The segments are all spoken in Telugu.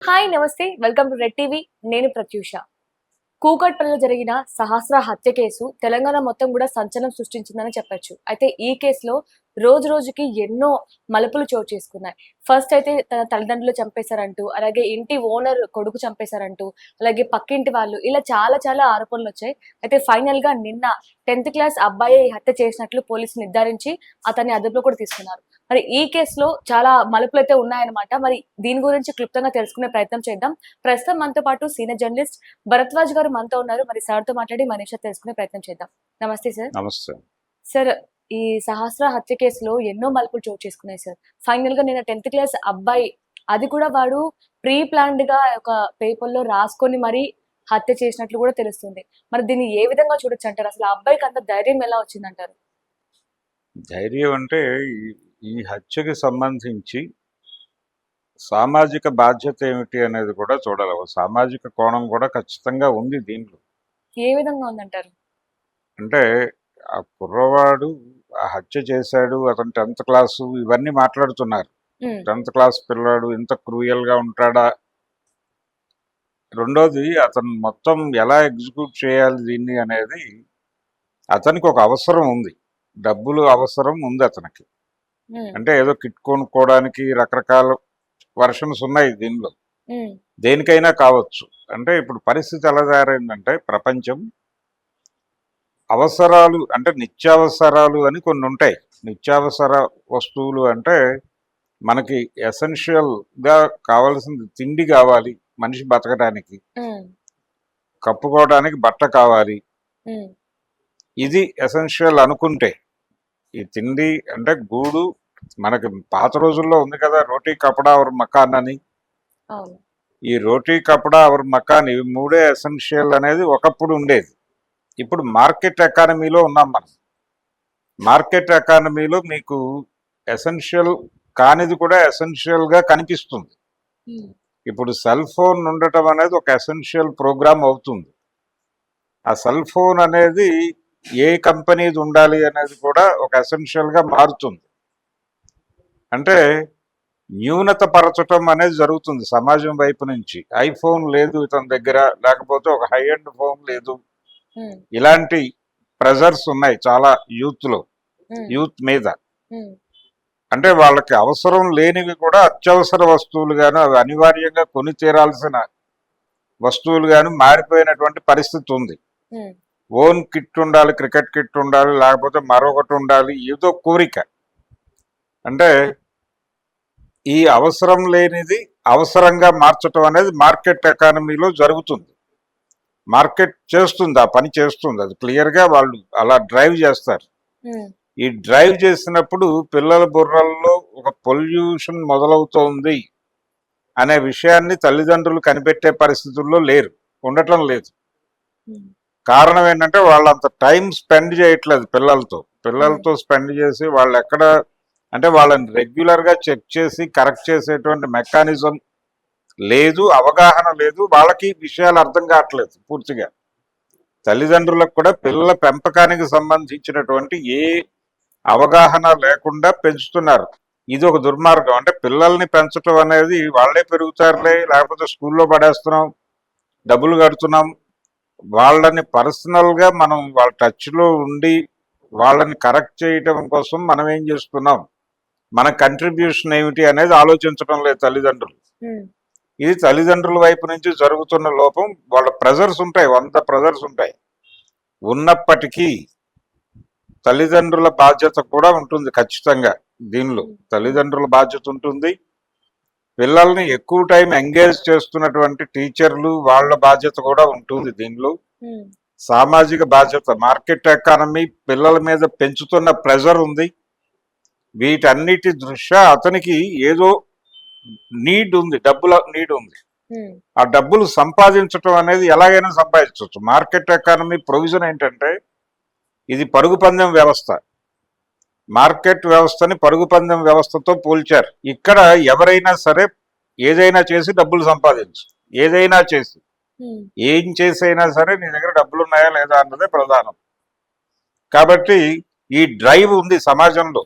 హాయ్ నమస్తే వెల్కమ్ టు రెడ్ టీవీ. నేను ప్రత్యూష. కూకట్పల్లిలో జరిగిన సహస్ర హత్య కేసు తెలంగాణ మొత్తం కూడా సంచలనం సృష్టించిందని చెప్పొచ్చు. అయితే ఈ కేసులో రోజు రోజుకి ఎన్నో మలుపులు చోటు చేసుకున్నాయి. ఫస్ట్ అయితే తన తల్లిదండ్రులు చంపేశారంటూ, అలాగే ఇంటి ఓనర్ కొడుకు చంపేశారంటూ, అలాగే పక్కింటి వాళ్ళు ఇలా చాలా చాలా ఆరోపణలొచ్చాయి. అయితే ఫైనల్‌గా నిన్న 10th క్లాస్ అబ్బాయే ఈ హత్య చేసినట్లు పోలీసులు నిర్ధారించి అతన్ని అదుపులో కూడా తీసుకున్నారు. మరి ఈ కేసులో చాలా మలుపులైతే ఉన్నాయన్నమాట. మరి దీని గురించి క్లుప్తంగా తెలుసుకునే ప్రయత్నం చేద్దాం. ప్రస్తుతం మనతో పాటు సీనియర్ జర్నలిస్ట్ భరద్వాజ్ గారు మనతో ఉన్నారు. మరి సార్‌తో మాట్లాడి మరిన్ని విషయాలు తెలుసుకునే ప్రయత్నం చేద్దాం. నమస్తే సార్. నమస్తే. సార్, ఈ సహస్ర హత్య కేసులో ఎన్నో మలుపులు చోటు చేసుకున్నాయి సార్. ఫైనల్‌గా నిన్న 10th క్లాస్ అబ్బాయి, అది కూడా వాడు ప్రీ ప్లాన్డ్‌గా ఒక పేపర్‌లో రాసుకొని మరీ హత్య చేసినట్లు కూడా తెలుస్తుంది. మరి దీన్ని ఏ విధంగా చూడొచ్చంటారు? అసలు ఆ అబ్బాయికి అంత ధైర్యం ఎలా వచ్చిందంటారు? ధైర్యం అంటే ఈ హత్యకి సంబంధించి సామాజిక బాధ్యత ఏమిటి అనేది కూడా చూడాలి. ఒక సామాజిక కోణం కూడా ఖచ్చితంగా ఉంది దీంట్లో. ఏ విధంగా ఉందంటారు? అంటే ఆ కుర్రవాడు ఆ హత్య చేశాడు, అతను 10th క్లాసు ఇవన్నీ మాట్లాడుతున్నారు. హ్మ్. 10th క్లాస్ పిల్లాడు ఇంత క్రూయల్‌గా ఉంటాడా? రెండోది అతను మొత్తం ఎలా ఎగ్జిక్యూట్ చేయాలి దీన్ని అనేది అతనికి ఒక అవసరం ఉంది. డబ్బులు అవసరం ఉంది అతనికి. హ్మ్. అంటే ఏదో కిట్ కొనుక్కోవడానికి రకరకాల వర్షన్స్ ఉన్నాయి దీనిలో. హ్మ్. దేనికైనా కావచ్చు. అంటే ఇప్పుడు పరిస్థితి ఎలా తయారైందంటే ప్రపంచం అవసరాలు అంటే నిత్యావసరాలు అని కొన్ని ఉంటాయి. నిత్యావసర వస్తువులు అంటే మనకి ఎసెన్షియల్‌గా కావాల్సింది తిండి కావాలి మనిషి బతకడానికి. హ్మ్. కప్పుకోవడానికి బట్ట కావాలి. హ్మ్. ఇది ఎసెన్షియల్ అనుకుంటే. ఈ తిండి అంటే గూడు మనకి పాత రోజుల్లో ఉంది కదా! రోటీ కపడా ఔర్ మకాన్ అని. అవును. ఈ రోటీ కపడా ఔర్ మకాన్ ఇవి మూడే ఎసెన్షియల్ అనేది ఒకప్పుడు ఉండేది. ఇప్పుడు మార్కెట్ ఎకానమీలో ఉన్నాం మనం. మార్కెట్ ఎకానమీలో మీకు ఎసెన్షియల్ కానిది కూడా ఎసెన్షియల్‌గా కనిపిస్తుంది. హ్మ్. ఇప్పుడు సెల్ ఫోన్ ఉండటం అనేది ఒక ఎసెన్షియల్ ప్రోగ్రామ్ అవుతుంది. ఆ సెల్ ఫోన్ అనేది ఏ కంపెనీది ఉండాలి అనేది కూడా ఒక ఎసెన్షియల్‌గా మారుతుంది. అంటే న్యూనత పరచటం అనేది జరుగుతుంది సమాజం వైపు నుంచి. ఐఫోన్ లేదు ఇతని దగ్గర, లేకపోతే ఒక హై ఎండ్ ఫోన్ లేదు. హ్మ్. ఇలాంటి ప్రెజర్స్ ఉన్నాయి చాలా యూత్‌లో, హ్మ్. యూత్ మీద. హ్మ్. అంటే వాళ్ళకి అవసరం లేనివి కూడా అత్యవసర వస్తువులుగాను, అవి అనివార్యంగా కొని తీరాల్సిన వస్తువులుగాను మారిపోయినటువంటి పరిస్థితి ఉంది. హ్మ్. ఓన్ కిట్ ఉండాలి, క్రికెట్ కిట్ ఉండాలి, లేకపోతే మరొకటి ఉండాలి, ఏదో కోరిక. అంటే ఈ అవసరం లేనిది అవసరంగా మార్చటం అనేది మార్కెట్ ఎకానమీలో జరుగుతుంది. మార్కెట్ చేస్తుంది, ఆ పని చేస్తుంది. అది క్లియర్‌గా వాళ్ళు అలా డ్రైవ్ చేస్తారు. హ్మ్. ఈ డ్రైవ్ చేసినప్పుడు పిల్లల బుర్రల్లో ఒక పొల్యూషన్ మొదలవుతోంది అనే విషయాన్ని తల్లిదండ్రులు కనిపెట్టే పరిస్థితుల్లో లేరు, ఉండటం లేదు. హ్మ్. కారణం ఏంటంటే వాళ్ళంత టైం స్పెండ్ చేయట్లేదు పిల్లలతో. హ్మ్. పిల్లలతో స్పెండ్ చేసి వాళ్ళు ఎక్కడ అంటే వాళ్ళని రెగ్యులర్‌గా చెక్ చేసి కరెక్ట్ చేసేటువంటి మెకానిజం లేదు, అవగాహన లేదు. వాళ్ళకి విషయాలు అర్థం కావట్లేదు పూర్తిగా. తల్లిదండ్రులకు కూడా పిల్లల పెంపకానికి సంబంధించినటువంటి ఏ అవగాహన లేకుండా పెంచుతున్నారు. ఇది ఒక దుర్మార్గం. అంటే పిల్లల్ని పెంచడం అనేది వాళ్ళే పెరుగుతారులే, లేకపోతే స్కూల్లో పడేస్తున్నాం, డబ్బులు కడుతున్నాం. వాళ్ళని పర్సనల్‌గా మనం వాళ్ళ టచ్‌లో ఉండి వాళ్ళని కరెక్ట్ చేయటం కోసం మనం ఏం చేస్తున్నాం? మన కంట్రిబ్యూషన్ ఏమిటి అనేది ఆలోచించడం లేదు తల్లిదండ్రులు. హ్మ్. ఇది తల్లిదండ్రుల వైపు నుంచి జరుగుతున్న లోపం. వాళ్ళ ప్రెజర్స్ ఉంటాయి, 100 ప్రెజర్స్ ఉంటాయి. ఉన్నప్పటికీ తల్లిదండ్రుల బాధ్యత కూడా ఉంటుంది ఖచ్చితంగా దీనిలో. హ్మ్. హ్మ్. తల్లిదండ్రుల బాధ్యత ఉంటుంది. పిల్లల్ని ఎక్కువ టైం ఎంగేజ్ చేస్తున్నటువంటి టీచర్లు వాళ్ళ బాధ్యత కూడా ఉంటుంది దీనిలో. హ్మ్. సామాజిక బాధ్యత, మార్కెట్ ఎకానమీ పిల్లల మీద పెంచుతున్న ప్రెజర్ ఉంది. వీటన్నిటి దృష్ట్యా అతనికి ఏదో నీడ్ ఉంది, డబ్బుల నీడ్ ఉంది. హ్మ్. ఆ డబ్బులు సంపాదించటం అనేది ఎలాగైనా సంపాదించవచ్చు. మార్కెట్ ఎకానమీ ప్రొవిజన్ ఏంటంటే ఇది పరుగు పందెం వ్యవస్థ. మార్కెట్ వ్యవస్థని పరుగు పందెం వ్యవస్థతో పోల్చారు. ఇక్కడ ఎవరైనా సరే ఏదైనా చేసి డబ్బులు సంపాదించు, ఏదైనా చేసి హ్మ్. ఏం చేసైనా సరే నీ దగ్గర డబ్బులు ఉన్నాయా లేదా అన్నదే ప్రధానం. కాబట్టి ఈ డ్రైవ్ ఉంది సమాజంలో.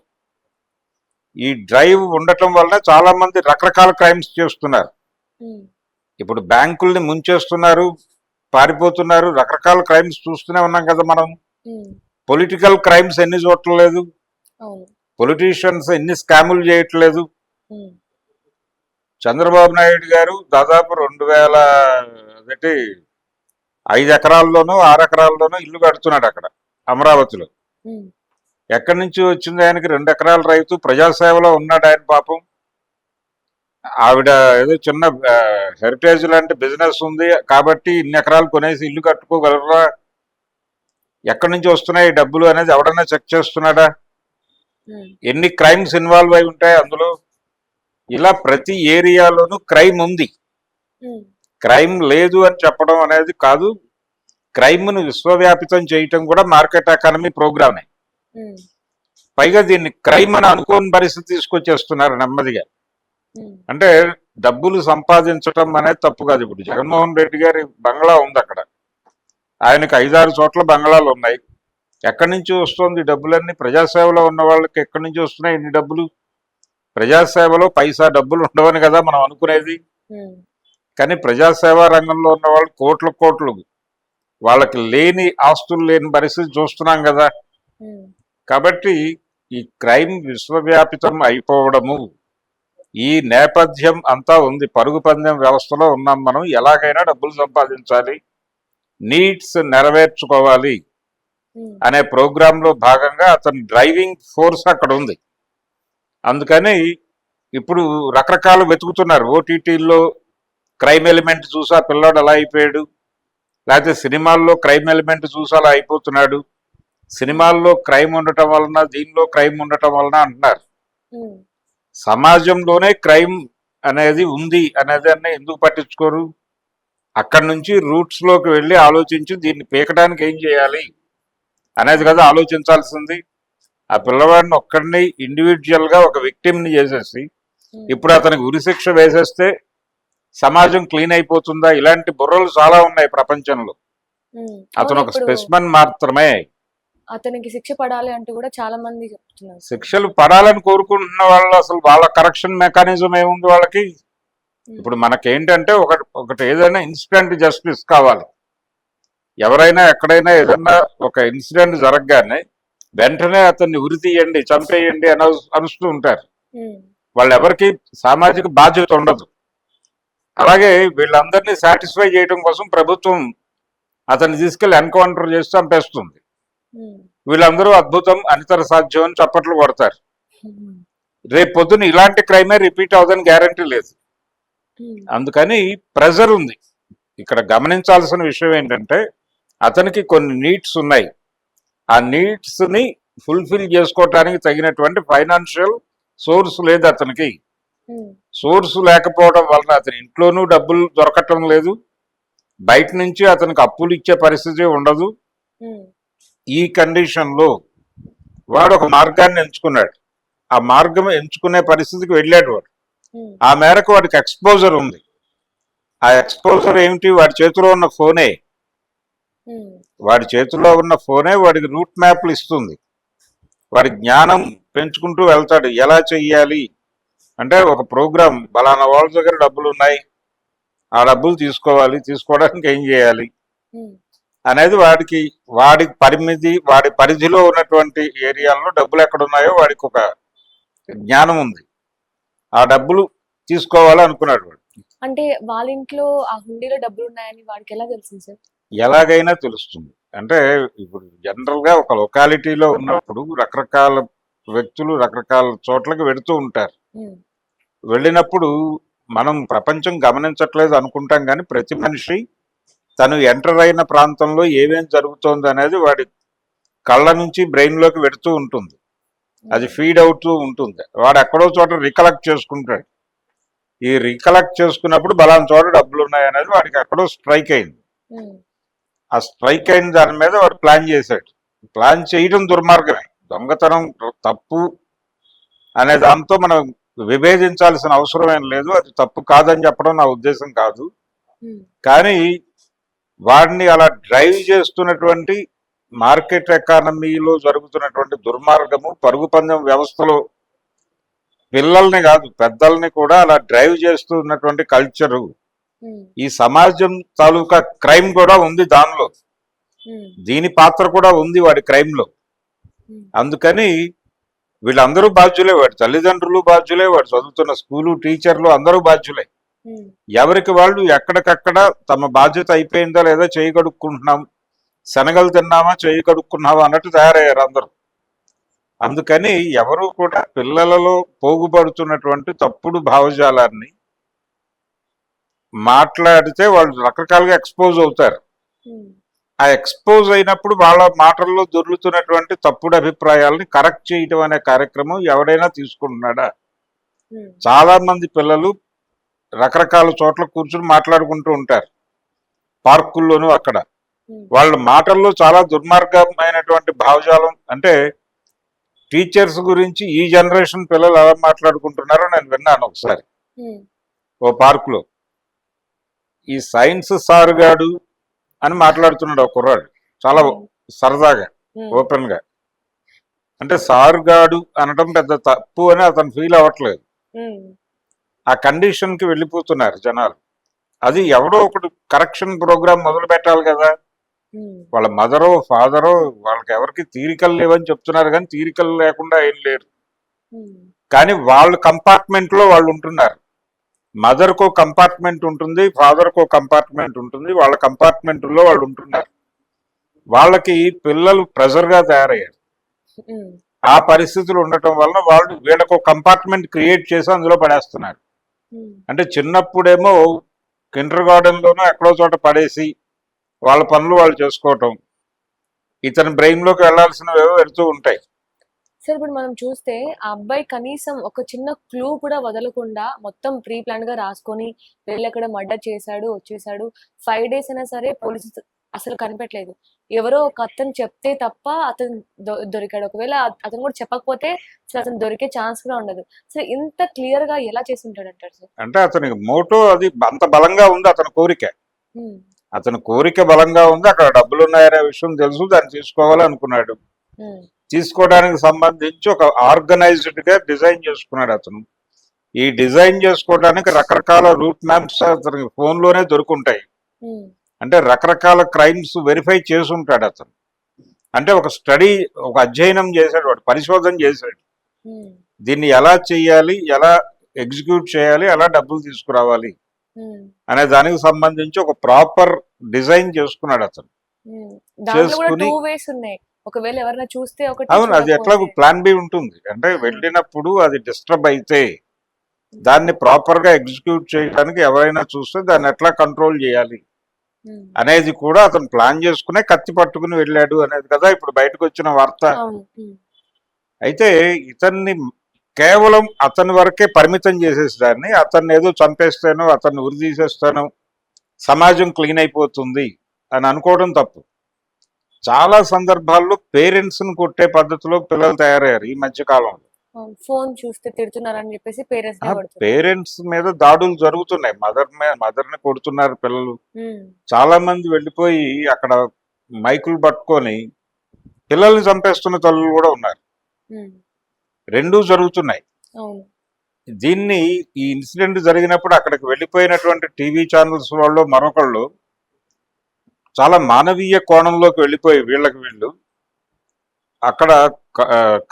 ఈ డ్రైవ్ ఉండటం వల్ల చాలా మంది రకరకాల క్రైమ్స్ చేస్తున్నారు. హ్మ్. ఇప్పుడు బ్యాంకుల్ని ముంచేస్తున్నారు, పారిపోతున్నారు, రకరకాల క్రైమ్స్ చూస్తూనే ఉన్నాం కదా మనం. ఉమ్, పొలిటికల్ క్రైమ్స్ ఎన్ని చూడట్లేదు, అవును. పొలిటీషియన్స్ ఎన్ని స్కాములు చేయట్లేదు. ఉమ్, చంద్రబాబు నాయుడు గారు దాదాపు 2000 అదేంటి 5 ఎకరాల్లోనూ 6 ఎకరాల్లోనూ ఇల్లు కడుతున్నాడు అక్కడ అమరావతిలో. ఉమ్, ఎక్కడి నుంచి వచ్చింది ఆయనకి? 2 ఎకరాల రైతు, ప్రజాసేవలో ఉన్నాడు ఆయన పాపం. ఆవిడ ఏదో చిన్న హెరిటేజ్ లాంటి బిజినెస్ ఉంది కాబట్టి ఇన్ని ఎకరాలు కొనేసి ఇల్లు కట్టుకోగలరా? ఎక్కడి నుంచి వస్తున్నాయి ఈ డబ్బులు అనేది ఎవడన్నా చెక్ చేస్తున్నాడా? ఉమ్, ఎన్ని క్రైమ్స్ ఇన్వాల్వ్ అయి ఉంటాయి అందులో? ఇలా ప్రతి ఏరియాలోనూ క్రైమ్ ఉంది. ఉమ్, క్రైమ్ లేదు అని చెప్పడం అనేది కాదు, క్రైమ్ను విశ్వవ్యాపితం చేయటం కూడా మార్కెట్ ఎకానమీ ప్రోగ్రామే. ఉమ్, పైగా దీన్ని క్రైమ్ అని అనుకోని పరిస్థితి తీసుకొచ్చేస్తున్నారు నెమ్మదిగా. ఉమ్, అంటే డబ్బులు సంపాదించటం అనేది తప్పు కాదు. ఇప్పుడు జగన్మోహన్ రెడ్డి గారి బంగ్లా ఉంది అక్కడ, ఆయనకు 5-6 చోట్ల బంగ్లాలు ఉన్నాయి. ఎక్కడి నుంచి వస్తుంది ఈ డబ్బులన్నీ? ప్రజాసేవలో ఉన్న వాళ్ళకి ఎక్కడి నుంచి వస్తున్నాయి ఇన్ని డబ్బులు? ప్రజాసేవలో పైసా డబ్బులు ఉండవని కదా మనం అనుకునేది. ఉమ్, కానీ ప్రజాసేవా రంగంలో ఉన్న వాళ్ళు కోట్లు వాళ్ళకి లేని ఆస్తులు లేని పరిస్థితి చూస్తున్నాం కదా. ఉమ్, కాబట్టి ఈ క్రైమ్ విశ్వవ్యాపితం అయిపోవడము, ఈ నేపథ్యం అంతా ఉంది. పరుగు పందెం వ్యవస్థలో ఉన్నాం మనం. ఎలాగైనా డబ్బులు సంపాదించాలి, నీడ్స్ నెరవేర్చుకోవాలి ఉమ్, అనే ప్రోగ్రాంలో భాగంగా అతని డ్రైవింగ్ ఫోర్స్ అక్కడ ఉంది. అందుకని ఇప్పుడు రకరకాలు వెతుకుతున్నారు. ఓటీటీల్లో క్రైమ్ ఎలిమెంట్ చూసి ఆ పిల్లాడు అలా అయిపోయాడు, లేకపోతే సినిమాల్లో క్రైమ్ ఎలిమెంట్ చూసి అలా అయిపోతున్నాడు, సినిమాల్లో క్రైమ్ ఉండటం వలన దీనిలో క్రైమ్ ఉండటం వలన అంటున్నారు. ఉమ్, సమాజంలోనే క్రైమ్ అనేది ఉంది అనేది ఎందుకు పట్టించుకోరు? అక్కడి నుంచి రూట్స్ లోకి వెళ్ళి ఆలోచించి దీన్ని పీకడానికి ఏం చేయాలి అనేది కదా ఆలోచించాల్సింది. ఆ పిల్లవాడిని ఒక్కడిని ఇండివిజువల్ గా ఒక విక్టిమ్ని చేసేసి ఉమ్, ఇప్పుడు అతనికి ఉరిశిక్ష వేసేస్తే సమాజం క్లీన్ అయిపోతుందా? ఇలాంటి బుర్రలు చాలా ఉన్నాయి ప్రపంచంలో. ఉమ్. అతను అవును, ఒక ఇప్పుడు స్పెసిమన్ మాత్రమే. అతనికి శిక్ష పడాలి అంటూ కూడా చాలా మంది చెప్తున్నారు. శిక్షలు పడాలని కోరుకుంటున్న వాళ్ళు అసలు వాళ్ళ కరెక్షన్ మెకానిజం ఏముంది వాళ్ళకి? ఉమ్, ఇప్పుడు మనకేంటంటే ఒకటి ఏదైనా ఇన్స్టెంట్ జస్టిస్ కావాలి. ఎవరైనా ఎక్కడైనా ఏదైనా ఒక ఇన్సిడెంట్ జరగగానే వెంటనే అతన్ని ఉరి తీయండి, చంపేయండి అని అరుస్తూ ఉంటారు. ఉమ్, వాళ్ళు ఎవరికి సామాజిక బాధ్యత ఉండదు. అలాగే వీళ్ళందరినీ సాటిస్ఫై చేయడం కోసం ప్రభుత్వం అతన్ని తీసుకెళ్లి ఎన్కౌంటర్ చేసి చంపేస్తుంది. ఉమ్, వీళ్ళందరూ అద్భుతం, అనితర సాధ్యం అని చప్పట్లు కొడతారు. ఉమ్, రేపు పొద్దున ఇలాంటి క్రైమే రిపీట్ అవుదని గ్యారంటీ లేదు. ఉమ్, అందుకని ప్రెజర్ ఉంది. ఇక్కడ గమనించాల్సిన విషయం ఏంటంటే అతనికి కొన్ని నీడ్స్ ఉన్నాయి. ఆ నీడ్స్ ని ఫుల్ఫిల్ చేసుకోవటానికి తగినటువంటి ఫైనాన్షియల్ సోర్స్ లేదు అతనికి. ఉమ్, సోర్స్ లేకపోవడం వలన అతని ఇంట్లోనూ డబ్బులు దొరకటం లేదు, బయట నుంచి అతనికి అప్పులు ఇచ్చే పరిస్థితి ఉండదు. ఉమ్, ఈ కండిషన్లో వాడు ఒక మార్గాన్ని ఎంచుకున్నాడు. ఆ మార్గం ఎంచుకునే పరిస్థితికి వెళ్ళాడు వాడు. ఉమ్, ఆ మేరకు వాడికి ఎక్స్పోజర్ ఉంది. ఆ ఎక్స్పోజర్ ఏమిటి? వాడి చేతిలో ఉన్న ఫోనే. ఉమ్, వాడి చేతిలో ఉన్న ఫోనే వాడికి రూట్ మ్యాప్లు ఇస్తుంది. వాడి జ్ఞానం పెంచుకుంటూ వెళ్తాడు. ఎలా చెయ్యాలి అంటే ఒక ప్రోగ్రామ్, బలానా వాళ్ళ దగ్గర డబ్బులు ఉన్నాయి, ఆ డబ్బులు తీసుకోవాలి, తీసుకోవడానికి ఏం చేయాలి ఉమ్, అనేది వాడి పరిమితి, వాడి పరిధిలో ఉన్నటువంటి ఏరియాల్లో డబ్బులు ఎక్కడున్నాయో వాడికి ఒక జ్ఞానం ఉంది. ఆ డబ్బులు తీసుకోవాలి అనుకున్నాడు వాడు. అంటే వాళ్ళ ఇంట్లో ఆ హుండీలో డబ్బులు ఉన్నాయని వాడికి ఎలా తెలిసింది సార్? ఎలాగైనా తెలుస్తుంది. అంటే ఇప్పుడు జనరల్ గా ఒక లొకాలిటీలో ఉన్నప్పుడు రకరకాల వ్యక్తులు రకరకాల చోట్లకి వెడుతూ ఉంటారు. ఉమ్, వెళ్ళినప్పుడు మనం ప్రపంచం గమనించట్లేదు అనుకుంటాం, కానీ ప్రతి మనిషి తను ఎంటర్ అయిన ప్రాంతంలో ఏమేం జరుగుతోంది అనేది వాడి కళ్ళ నుంచి బ్రెయిన్ లోకి వెడుతూ ఉంటుంది. అది ఫీడ్ అవుతూ ఉంటుంది. వాడు ఎక్కడో చోట రికలెక్ట్ చేసుకుంటాడు. ఈ రికలెక్ట్ చేసుకున్నప్పుడు బలానా చోట డబ్బులు ఉన్నాయి అనేది వాడికి ఎక్కడో స్ట్రైక్ అయింది. ఉమ్, ఆ స్ట్రైక్ అయిన దాని మీద వాడు ప్లాన్ చేశాడు. ప్లాన్ చేయడం దుర్మార్గమే. దొంగతనం తప్పు అనే దాంతో మనం విభేదించాల్సిన అవసరం ఏం లేదు. అది తప్పు కాదని చెప్పడం నా ఉద్దేశం కాదు. ఉమ్, కానీ వాడిని అలా డ్రైవ్ చేస్తున్నటువంటి మార్కెట్ ఎకానమీలో జరుగుతున్నటువంటి దుర్మార్గము, పరుగు పందెం వ్యవస్థలో పిల్లల్ని కాదు పెద్దల్ని కూడా అలా డ్రైవ్ చేస్తున్నటువంటి కల్చరు ఉమ్, ఈ సమాజం తాలూకా క్రైమ్ కూడా ఉంది దానిలో, ఉమ్, దీని పాత్ర కూడా ఉంది వాడి క్రైమ్ లో. ఉమ్, అందుకని వీళ్ళందరూ బాధ్యులే, వాడి తల్లిదండ్రులు బాధ్యులే, వాడు చదువుతున్న స్కూలు టీచర్లు అందరూ బాధ్యులే. ఉమ్, ఎవరికి వాళ్ళు ఎక్కడికక్కడ తమ బాధ్యత అయిపోయిందా లేదా చేయి కడుక్కుంటున్నాం, శనగలు తిన్నామా చేయి కడుక్కున్నామా అన్నట్టు తయారయ్యారు అందరూ. అందుకని ఎవరు కూడా పిల్లలలో పోగుపడుతున్నటువంటి తప్పుడు భావజాలాన్ని మాట్లాడితే వాళ్ళు రకరకాలుగా ఎక్స్పోజ్ అవుతారు. ఉమ్, ఆ ఎక్స్పోజ్ అయినప్పుడు వాళ్ళ మాటల్లో దొర్లుతున్నటువంటి తప్పుడు అభిప్రాయాలని కరెక్ట్ చేయటం అనే కార్యక్రమం ఎవరైనా తీసుకుంటున్నాడా? ఉమ్, చాలా మంది పిల్లలు రకరకాల చోట్ల కూర్చుని మాట్లాడుకుంటూ ఉంటారు, పార్కుల్లోనూ అక్కడ. ఉమ్, వాళ్ళ మాటల్లో చాలా దుర్మార్గమైనటువంటి భావజాలం. అంటే టీచర్స్ గురించి ఈ జనరేషన్ పిల్లలు ఎలా మాట్లాడుకుంటున్నారో నేను విన్నాను ఒకసారి ఉమ్, ఓ పార్కులో. ఈ సైన్స్ సార్ గాడు అని మాట్లాడుతున్నాడు ఒక కుర్రాడు, చాలా ఉమ్, సరదాగా, ఉమ్, ఓపెన్ గా. అంటే సార్ గాడు అనడం పెద్ద తప్పు అని అతను ఫీల్ అవ్వట్లేదు. ఉమ్, ఆ కండిషన్ కి వెళ్ళిపోతున్నారు జనాలు. అది ఎవడో ఒకటి కరెక్షన్ ప్రోగ్రామ్ మొదలు పెట్టాలి కదా. ఉమ్, వాళ్ళ మదరో ఫాదరో వాళ్ళకి ఎవరికి తీరికలు లేవని చెప్తున్నారు, కానీ తీరికలు లేకుండా ఏం లేరు. ఉమ్, కానీ వాళ్ళ కంపార్ట్మెంట్ లో వాళ్ళు ఉంటున్నారు. మదర్ కో కంపార్ట్మెంట్ ఉంటుంది, ఫాదర్ కో కంపార్ట్మెంట్ ఉంటుంది, వాళ్ళ కంపార్ట్మెంట్ లో వాళ్ళు ఉంటున్నారు. వాళ్ళకి పిల్లలు ప్రెజర్ గా తయారయ్యారు. ఉమ్, ఆ పరిస్థితులు ఉండటం వలన వాళ్ళు వీళ్ళకు కంపార్ట్మెంట్ క్రియేట్ చేసి అందులో పడేస్తున్నారు. ఉమ్, అంటే చిన్నప్పుడేమో కిండర్ గార్డెన్ లోనో ఎక్కడో చోట పడేసి వాళ్ళ పనులు వాళ్ళు చేసుకోవటం, ఇతని బ్రెయిన్ లోకి వెళ్లాల్సినవి ఏవో వెళ్తూ ఉంటాయి. సరే ఇప్పుడు మనం చూస్తే ఆ అబ్బాయి కనీసం ఒక చిన్న క్లూ కూడా వదలకుండా మొత్తం ప్రీ ప్లాన్ గా రాసుకొని వెళ్ళి అక్కడ మర్డర్ చేశాడు వచ్చేసాడు. 5 days అయినా సరే పోలీసు అసలు కనిపెట్టలేదు. ఎవరో ఒక అతను చెప్తే తప్ప అతను దొరికాడు. ఒకవేళ అతను కూడా చెప్పకపోతే అసలు అతను దొరికే ఛాన్స్ కూడా ఉండదు. అసలు ఇంత క్లియర్ గా ఎలా చేసి ఉంటాడు అంటారు సార్? అంటే అతనికి మోటో అది అంత బలంగా ఉంది, అతని కోరిక. ఉమ్, అతని కోరిక బలంగా ఉంది, అక్కడ డబ్బులు ఉన్నాయనే విషయం తెలుసు, దాన్ని తీసుకోవాలి అనుకున్నాడు. ఉమ్, తీసుకోవడానికి సంబంధించి ఒక ఆర్గనైజ్డ్ గా డిజైన్ చేసుకున్నాడు అతను. ఈ డిజైన్ చేసుకోవడానికి రకరకాల రూట్ మ్యాప్స్ అతనికి ఫోన్ లోనే దొరుకుంటాయి. ఉమ్, అంటే రకరకాల క్రైమ్స్ వెరిఫై చేసి ఉంటాడు అతను. అంటే ఒక స్టడీ, ఒక అధ్యయనం చేశాడు, వాడు పరిశోధన చేశాడు. ఉమ్, దీన్ని ఎలా చేయాలి, ఎలా ఎగ్జిక్యూట్ చేయాలి, ఎలా డబ్బులు తీసుకురావాలి ఉమ్, అనే దానికి సంబంధించి ఒక ప్రాపర్ డిజైన్ చేసుకున్నాడు అతను. ఉమ్. దాంట్లో కూడా చేసుకుని 2 ways ఉన్నాయి. ఒకవేళ ఎవరైనా చూస్తే ఒకటి, అవును, అది ఎట్లా చూడకపోతే. ప్లాన్ బి ఉంటుంది. అంటే వెళ్ళినప్పుడు అది డిస్టర్బ్ అయితే దాన్ని ప్రాపర్ గా ఎగ్జిక్యూట్ చేయడానికి ఎవరైనా చూస్తే దాన్ని ఎట్లా కంట్రోల్ చేయాలి ఉమ్, అనేది కూడా అతను ప్లాన్ చేసుకునే కత్తి పట్టుకుని వెళ్ళాడు అనేది కదా ఇప్పుడు బయటకు వచ్చిన వార్త. అవును. ఉమ్, అయితే ఇతన్ని కేవలం అతని వరకే పరిమితం చేసేసి దాన్ని, అతన్ని ఏదో చంపేస్తాను, అతన్ని ఉరి తీసేస్తాను, సమాజం క్లీన్ అయిపోతుంది అని అనుకోవడం తప్పు. చాలా సందర్భాల్లో పేరెంట్స్ ను కొట్టే పద్ధతిలో పిల్లలు తయారయ్యారు ఈ మధ్య కాలంలో. అవును. ఫోన్ చూస్తే తిడుతున్నారని చెప్పేసి పేరెంట్స్ నే కొడుతున్నారు. పేరెంట్స్ మీద దాడులు జరుగుతున్నాయి, మదర్ ని కొడుతున్నారు పిల్లలు. ఉమ్, చాలా మంది వెళ్ళిపోయి అక్కడ మైకులు పట్టుకొని పిల్లల్ని చంపేస్తున్న తల్లులు కూడా ఉన్నారు. ఉమ్, రెండూ జరుగుతున్నాయి. అవును. దీన్ని, ఈ ఇన్సిడెంట్ జరిగినప్పుడు అక్కడికి వెళ్ళిపోయినటువంటి టీవీ ఛానల్స్ వాళ్ళు మరొకళ్ళు చాలా మానవీయ కోణంలోకి వెళ్ళిపోయి వీళ్ళు అక్కడ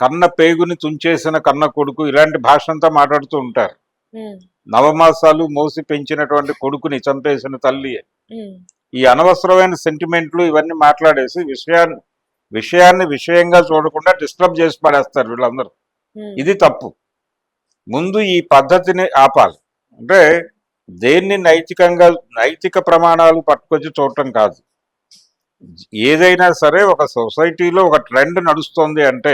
కన్న పేగుని తుంచేసిన కన్న కొడుకు ఇలాంటి భాష అంతా మాట్లాడుతూ ఉంటారు. ఉమ్, నవమాసాలు మోసి పెంచినటువంటి కొడుకుని చంపేసిన తల్లి. ఉమ్, ఈ అనవసరమైన సెంటిమెంట్లు ఇవన్నీ మాట్లాడేసి విషయాన్ని విషయంగా చూడకుండా డిస్టర్బ్ చేసి పడేస్తారు వీళ్ళందరూ. ఉమ్, ఇది తప్పు. ముందు ఈ పద్ధతిని ఆపాలి. అంటే దేన్ని నైతిక ప్రమాణాలు పట్టుకొచ్చి చూడటం కాదు. ఏదైనా సరే ఒక సొసైటీలో ఒక ట్రెండ్ నడుస్తోంది అంటే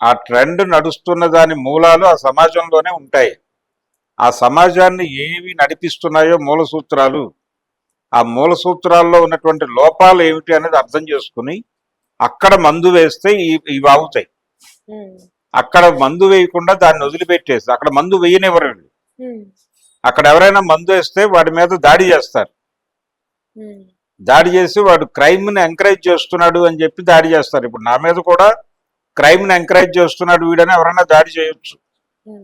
ఆ ట్రెండ్ నడుస్తున్న దాని మూలాలు ఆ సమాజంలోనే ఉంటాయి. ఆ సమాజాన్ని ఏవి నడిపిస్తున్నాయో మూల సూత్రాలు, ఆ మూల సూత్రాల్లో ఉన్నటువంటి లోపాలు ఏమిటి అనేది అర్థం చేసుకుని అక్కడ మందు వేస్తే ఇవి ఆగుతాయి. ఉమ్, అక్కడ మందు వేయకుండా దాన్ని వదిలిపెట్టేసి అక్కడ మందు వేయనివ్వరు వీళ్ళు. ఉమ్, అక్కడ ఎవరైనా మందు వేస్తే వాడి మీద దాడి చేస్తారు. ఉమ్, దాడి చేసి వాడు క్రైమ్ ని ఎంకరేజ్ చేస్తున్నాడు అని చెప్పి దాడి చేస్తారు. ఇప్పుడు నా మీద కూడా క్రైమ్ ని ఎంకరేజ్ చేస్తున్నాడు వీడని ఎవరైనా దాడి చేయొచ్చు. ఉమ్.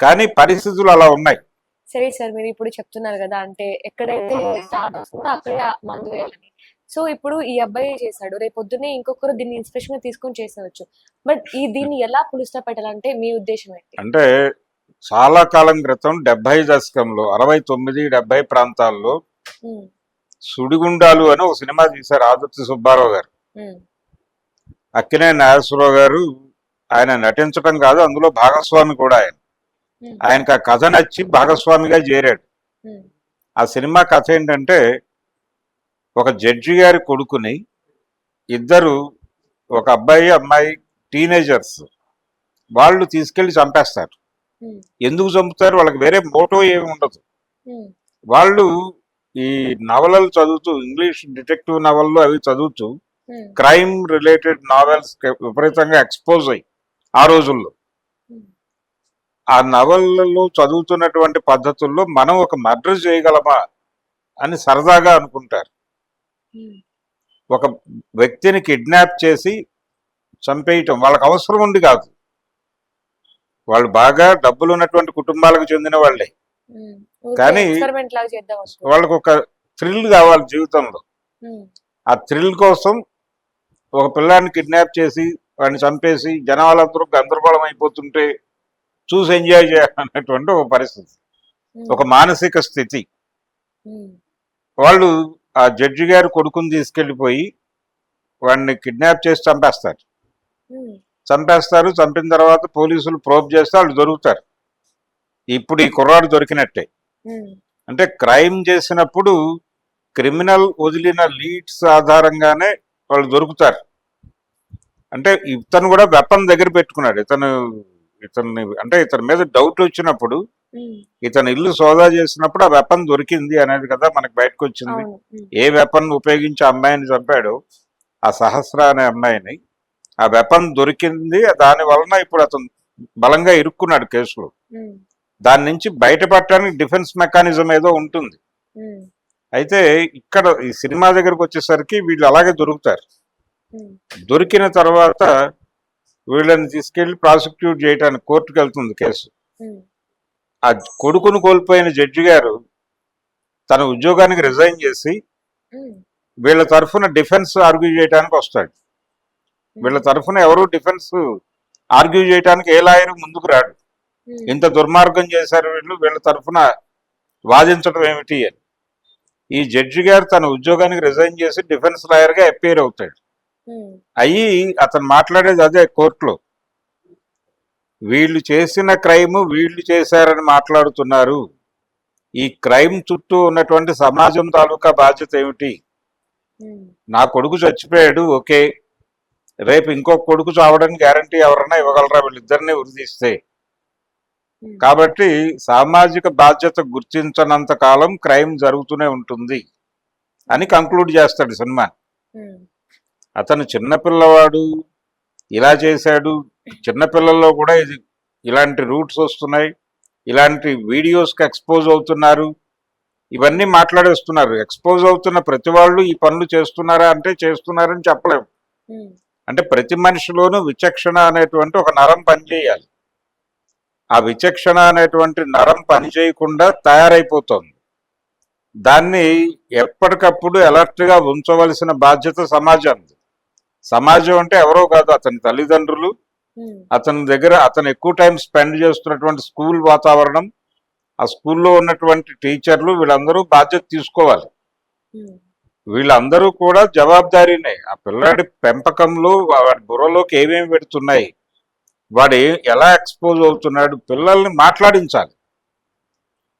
కానీ పరిస్థితులు అలా ఉన్నాయి. సరే సార్, మీరు ఇప్పుడు చెప్తున్నారు కదా, అంటే ఎక్కడైతే స్టార్ట్ వస్తుందో అక్కడే ఆ మందు వేయాలని. సో ఇప్పుడు ఈ అబ్బాయి చేశాడు, రేపు పొద్దున్నే ఇంకొకరు దీన్ని ఇన్స్పిరేషన్ గా తీసుకొని చేసేవచ్చు. బట్ దీన్ని ఎలా పులుస్తా పెట్టాలంటే మీ ఉద్దేశం ఏంటి? అంటే చాలా కాలం క్రితం 70 దశకంలో 69, 70 ప్రాంతాల్లో ఉమ్, సుడిగుండాలు అని ఒక సినిమా తీశారు ఆదుర్తి సుబ్బారావు గారు. ఉమ్, అక్కినేని నాగేశ్వరరావు గారు ఆయన నటించడం కాదు, అందులో భాగస్వామి కూడా ఆయన. ఉమ్, ఆయనకు ఆ కథ నచ్చి భాగస్వామిగా చేరాడు. ఉమ్, ఆ సినిమా కథ ఏంటంటే, ఒక జడ్జి గారి కొడుకుని ఇద్దరు, ఒక అబ్బాయి అమ్మాయి, టీనేజర్స్, వాళ్ళు తీసుకెళ్లి చంపేస్తారు. ఉమ్, ఎందుకు చంపుతారు? వాళ్ళకి వేరే మోటో ఏమి ఉండదు. ఉమ్, వాళ్ళు ఈ నవలలు చదువుతూ, ఇంగ్లీష్ డిటెక్టివ్ నవలలు అవి చదువుతూ, ఉమ్, క్రైమ్ రిలేటెడ్ నావెల్స్ విపరీతంగా ఎక్స్పోజ్ అయ్యి ఆ రోజుల్లో ఉమ్, ఆ నవలలు చదువుతున్నటువంటి పద్ధతుల్లో మనం ఒక మర్డర్ చేయగలమా అని సరదాగా అనుకుంటారు. ఉమ్, ఒక వ్యక్తిని కిడ్నాప్ చేసి చంపేయటం వాళ్ళకి అవసరం ఉండి కాదు, వాళ్ళు బాగా డబ్బులు ఉన్నటువంటి కుటుంబాలకు చెందిన వాళ్ళే, ఉమ్. ఊరికే కానీ ఎక్స్పెరిమెంట్ లాగా చేద్దాం అనుకో. వాళ్ళకు ఒక థ్రిల్ కావాలి జీవితంలో. ఉమ్, ఆ థ్రిల్ కోసం ఒక పిల్లాన్ని కిడ్నాప్ చేసి వాడిని చంపేసి జనాలందరూ గందరగోళం అయిపోతుంటే చూసి ఎంజాయ్ చేయాలన్నటువంటి ఒక పరిస్థితి, ఉమ్, ఒక మానసిక స్థితి. ఉమ్, వాళ్ళు ఆ జడ్జి గారి కొడుకుని తీసుకెళ్లిపోయి వాడిని కిడ్నాప్ చేసి చంపేస్తారు. ఉమ్, చంపిన తర్వాత పోలీసులు ప్రోబ్ చేస్తే వాళ్ళు దొరుకుతారు. ఇప్పుడు ఈ కుర్రాడు దొరికినట్టే. ఉమ్, అంటే క్రైమ్ చేసినప్పుడు క్రిమినల్ వదిలిన లీడ్స్ ఆధారంగానే వాళ్ళు దొరుకుతారు. అంటే ఇతను కూడా వెపన్ దగ్గర పెట్టుకున్నాడు. ఇతని మీద డౌట్ వచ్చినప్పుడు ఉమ్, ఇతను ఇల్లు సోదా చేసినప్పుడు ఆ వెపన్ దొరికింది అనేది కదా మనకు బయటకు వచ్చింది. అవును. ఉమ్, ఏ వెపన్ ఉపయోగించి ఆ అమ్మాయిని చంపాడో, ఆ సహస్ర అనే అమ్మాయిని, ఆ వెపన్ దొరికింది. దాని వలన ఇప్పుడు అతను బలంగా ఇరుక్కున్నాడు కేసులో. ఉమ్, దాని నుంచి బయటపడటానికి డిఫెన్స్ మెకానిజం ఏదో ఉంటుంది. ఉమ్, అయితే ఇక్కడ ఈ సినిమా దగ్గరకు వచ్చేసరికి వీళ్ళు అలాగే దొరుకుతారు. ఉమ్, దొరికిన తర్వాత వీళ్ళని తీసుకెళ్లి ప్రాసిక్యూట్ చేయడానికి కోర్టుకు వెళ్తుంది కేసు. ఉమ్, ఆ కొడుకును కోల్పోయిన జడ్జి గారు తన ఉద్యోగానికి రిజైన్ చేసి ఉమ్, వీళ్ళ తరఫున డిఫెన్స్ ఆర్గ్యూ చేయడానికి వస్తాడు. వీళ్ళ తరఫున ఎవరు డిఫెన్స్ ఆర్గ్యూ చేయడానికి ఏ లాయర్ ముందుకు రాడు. ఉమ్, ఇంత దుర్మార్గం చేశారు వీళ్ళు, వీళ్ళ తరఫున వాదించడం ఏమిటి అని. ఈ జడ్జి గారు తన ఉద్యోగానికి రిజైన్ చేసి డిఫెన్స్ లాయర్ గా అపేర్ అవుతాడు. ఉమ్, అయ్యి అతను మాట్లాడేది అదే కోర్టులో, వీళ్ళు చేసిన క్రైమ్ వీళ్ళు చేశారని మాట్లాడుతున్నారు. ఈ క్రైమ్ చుట్టూ ఉన్నటువంటి సమాజం తాలూకా బాధ్యత ఏమిటి? ఉమ్, నా కొడుకు చచ్చిపోయాడు, ఓకే, రేపు ఇంకొక కొడుకు చావడానికి గ్యారంటీ ఎవరన్నా ఇవ్వగలరా వీళ్ళిద్దరిని ఉరిదీస్తే? ఉమ్, కాబట్టి సామాజిక బాధ్యత గుర్తించనంత కాలం క్రైమ్ జరుగుతూనే ఉంటుంది అని కంక్లూడ్ చేస్తాడు సినిమా. ఉమ్, అతను చిన్నపిల్లవాడు, ఇలా చేశాడు. చిన్నపిల్లల్లో కూడా ఇలాంటి రూట్స్ వస్తున్నాయి, ఇలాంటి వీడియోస్కి ఎక్స్పోజ్ అవుతున్నారు, ఇవన్నీ మాట్లాడేస్తున్నారు. ఎక్స్పోజ్ అవుతున్న ప్రతి వాళ్ళు ఈ పనులు చేస్తున్నారా అంటే చేస్తున్నారని చెప్పలేము. ఉమ్, అంటే ప్రతి మనిషిలోనూ విచక్షణ అనేటువంటి ఒక నరం పనిచేయాలి. ఆ విచక్షణ అనేటువంటి నరం పనిచేయకుండా తయారైపోతుంది. దాన్ని ఎప్పటికప్పుడు అలర్ట్గా ఉంచవలసిన బాధ్యత సమాజానికి. సమాజం అంటే ఎవరో కాదు, అతని తల్లిదండ్రులు, ఉమ్, అతని దగ్గర అతను ఎక్కువ టైం స్పెండ్ చేస్తున్నటువంటి స్కూల్ వాతావరణం, ఆ స్కూల్లో ఉన్నటువంటి టీచర్లు, వీళ్ళందరూ బాధ్యత తీసుకోవాలి. ఉమ్, వీళ్ళందరూ కూడా జవాబుదారీనే. ఆ పిల్లాడి పెంపకంలో వాడి బుర్రలోకి ఏమేమి పెడుతున్నాయి, వాడు ఎలా ఎక్స్పోజ్ అవుతున్నాడు, పిల్లల్ని మాట్లాడించాలి.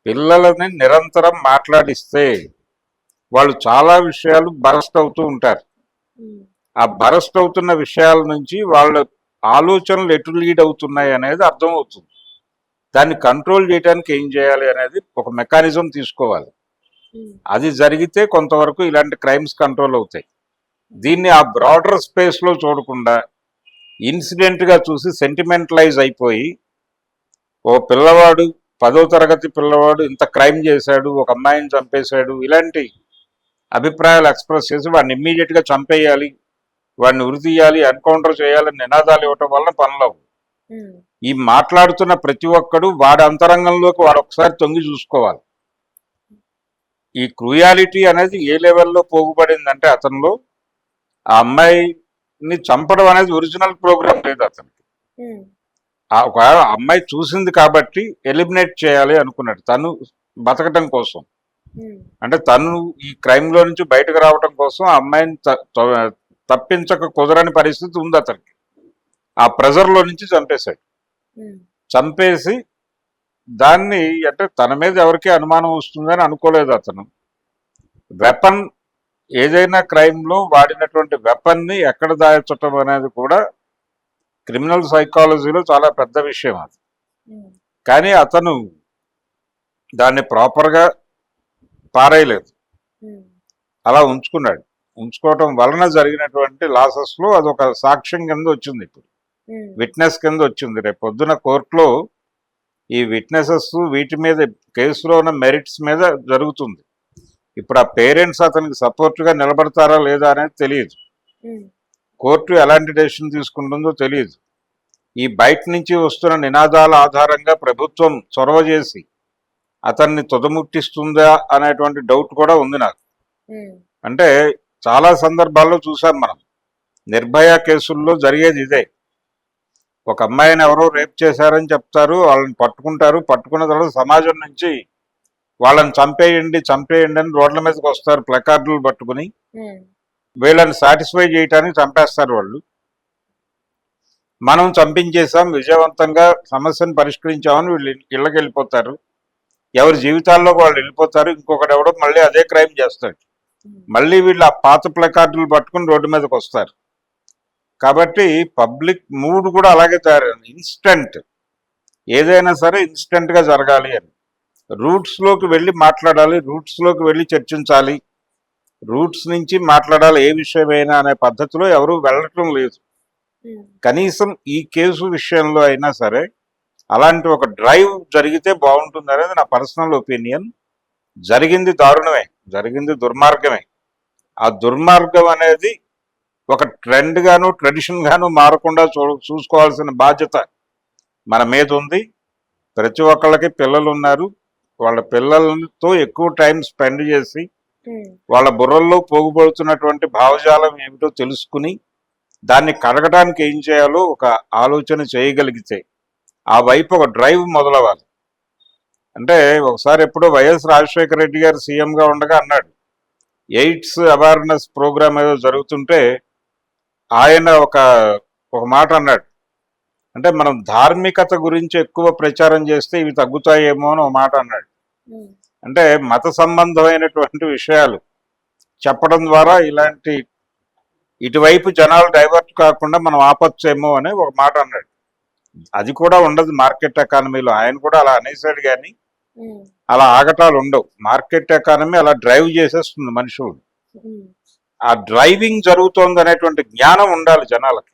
పిల్లలని నిరంతరం మాట్లాడిస్తే వాళ్ళు చాలా విషయాలు బరస్ట్ అవుతూ ఉంటారు. ఉమ్, ఆ బరస్ట్ అవుతున్న విషయాల నుంచి వాళ్ళ ఆలోచనలు ఎటు లీడ్ అవుతున్నాయి అనేది అర్థమవుతుంది. దాన్ని కంట్రోల్ చేయడానికి ఏం చేయాలి అనేది ఒక మెకానిజం తీసుకోవాలి. ఉమ్, అది జరిగితే కొంతవరకు ఇలాంటి క్రైమ్స్ కంట్రోల్ అవుతాయి. దీన్ని ఆ బ్రాడర్ స్పేస్లో చూడకుండా ఇన్సిడెంట్గా చూసి సెంటిమెంటలైజ్ అయిపోయి, ఓ పిల్లవాడు 10వ తరగతి పిల్లవాడు ఇంత క్రైమ్ చేశాడు, ఒక అమ్మాయిని చంపేశాడు, ఇలాంటి అభిప్రాయాలు ఎక్స్ప్రెస్ చేసి వాడిని ఇమ్మీడియట్గా చంపేయాలి, వాడిని ఉరి తీయాలి, ఎన్కౌంటర్ చేయాలని నినాదాలు ఇవ్వటం వల్ల పనులవు. ఉమ్, ఈ మాట్లాడుతున్న ప్రతి ఒక్కడు వాడి అంతరంగంలోకి వాడు ఒకసారి తొంగి చూసుకోవాలి. ఈ క్రూయాలిటీ అనేది ఏ లెవెల్లో పోగుపడిందంటే అతనిలో, ఆ అమ్మాయిని చంపడం అనేది ఒరిజినల్ ప్రోగ్రామ్ లేదు అతనికి. ఉమ్, ఒక అమ్మాయి చూసింది కాబట్టి ఎలిమినేట్ చేయాలి అనుకున్నాడు తను బతకటం కోసం. ఉమ్, అంటే తను ఈ క్రైమ్ లో నుంచి బయటకు రావడం కోసం ఆ అమ్మాయిని తప్పించక కుదరని పరిస్థితి ఉంది అతనికి. ఆ ప్రెజర్ లో నుంచి చంపేశాడు. ఉమ్, చంపేసి దాన్ని అంటే తన మీద ఎవరికి అనుమానం వస్తుందని అనుకోలేదు అతను. వెపన్ ఏదైనా క్రైమ్ లో వాడినటువంటి వెపన్ ని ఎక్కడ దాచటం అనేది కూడా క్రిమినల్ సైకాలజీలో చాలా పెద్ద విషయం అది. ఉమ్, కానీ అతను దాన్ని ప్రాపర్గా పారేయలేదు, ఉమ్, అలా ఉంచుకున్నాడు. ఉంచుకోవటం వలన జరిగినటువంటి లాసెస్ లో అదొక సాక్ష్యం కింద వచ్చింది, ఇప్పుడు ఉమ్, విట్నెస్ కింద వచ్చింది. రేపు పొద్దున కోర్టులో ఈ విట్నెసెస్ వీటి మీద కేసులో ఉన్న మెరిట్స్ మీద జరుగుతుంది. ఇప్పుడు ఆ పేరెంట్స్ అతనికి సపోర్ట్గా నిలబడతారా లేదా అనేది తెలియదు. ఉమ్, కోర్టు ఎలాంటి డెసిషన్ తీసుకుంటుందో తెలియదు. ఈ బయట నుంచి వస్తున్న నినాదాల ఆధారంగా ప్రభుత్వం చొరవ చేసి అతన్ని తుదముట్టిస్తుందా అనేటువంటి డౌట్ కూడా ఉంది నాకు. ఉమ్, అంటే చాలా సందర్భాల్లో చూసాం మనం, నిర్భయ కేసుల్లో జరిగేది ఇదే. ఒక అమ్మాయిని ఎవరో రేప్ చేశారని చెప్తారు, వాళ్ళని పట్టుకుంటారు, పట్టుకున్న తర్వాత సమాజం నుంచి వాళ్ళని చంపేయండి చంపేయండి అని రోడ్ల మీదకి వస్తారు ప్లకార్డులు పట్టుకుని. ఉమ్, వీళ్ళని సాటిస్ఫై చేయడానికి చంపేస్తారు వాళ్ళు. మనం చంపించేసాం, విజయవంతంగా సమస్యను పరిష్కరించామని వీళ్ళు ఇళ్ళకి వెళ్ళిపోతారు. ఎవరి జీవితాల్లోకి వాళ్ళు వెళ్ళిపోతారు. ఇంకొకటి ఎవడో మళ్ళీ అదే క్రైమ్ చేస్తాడు. ఉమ్, మళ్ళీ వీళ్ళు ఆ పాత ప్లకార్డులు పట్టుకుని రోడ్డు మీదకి వస్తారు. కాబట్టి పబ్లిక్ మూడ్ కూడా అలాగే తయారైంది. ఇన్స్టెంట్, ఏదైనా సరే ఇన్స్టెంట్గా జరగాలి అని. రూట్స్లోకి వెళ్ళి మాట్లాడాలి, రూట్స్లోకి వెళ్ళి చర్చించాలి, రూట్స్ నుంచి మాట్లాడాలి ఏ విషయమైనా అనే పద్ధతిలో ఎవరు వెళ్ళటం లేదు. ఉమ్, కనీసం ఈ కేసు విషయంలో అయినా సరే అలాంటి ఒక డ్రైవ్ జరిగితే బాగుంటుంది అనేది నా పర్సనల్ ఒపీనియన్. జరిగింది దారుణమే, జరిగింది దుర్మార్గమే. ఆ దుర్మార్గం అనేది ఒక ట్రెండ్ గాను ట్రెడిషన్ గాను మారకుండా చూసుకోవాల్సిన బాధ్యత మన మీద ఉంది. ప్రతి ఒక్కళ్ళకి పిల్లలు ఉన్నారు. వాళ్ళ పిల్లలతో ఎక్కువ టైం స్పెండ్ చేసి ఉమ్, వాళ్ళ బుర్రల్లో పోగుపడుతున్నటువంటి భావజాలం ఏమిటో తెలుసుకుని దాన్ని కడగడానికి ఏం చేయాలో ఒక ఆలోచన చేయగలిగితే ఆ వైపు ఒక డ్రైవ్ మొదలవ్వాలి. అంటే ఒకసారి ఎప్పుడో వైఎస్ రాజశేఖర రెడ్డి గారు సీఎంగా ఉండగా అన్నాడు, ఎయిడ్స్ అవేర్నెస్ ప్రోగ్రామ్ ఏదో జరుగుతుంటే ఆయన ఒక మాట అన్నాడు. అంటే మనం ధార్మికత గురించి ఎక్కువ ప్రచారం చేస్తే ఇవి తగ్గుతాయేమో అని ఒక మాట అన్నాడు. ఉమ్, అంటే మత సంబంధమైనటువంటి విషయాలు చెప్పడం ద్వారా ఇలాంటి ఇటువైపు జనాలు డైవర్ట్ కాకుండా మనం ఆపొచ్చేమో అని ఒక మాట అన్నాడు. అది కూడా ఉండదు మార్కెట్ ఎకానమీలో. ఆయన కూడా అలా అనేసాడు, కానీ ఉమ్, అలా ఆగటాలు ఉండవు. మార్కెట్ ఎకానమీ అలా డ్రైవ్ చేసేస్తుంది మనుషులు. ఉమ్, ఆ డ్రైవింగ్ జరుగుతోంది అనేటువంటి జ్ఞానం ఉండాలి జనాలకి.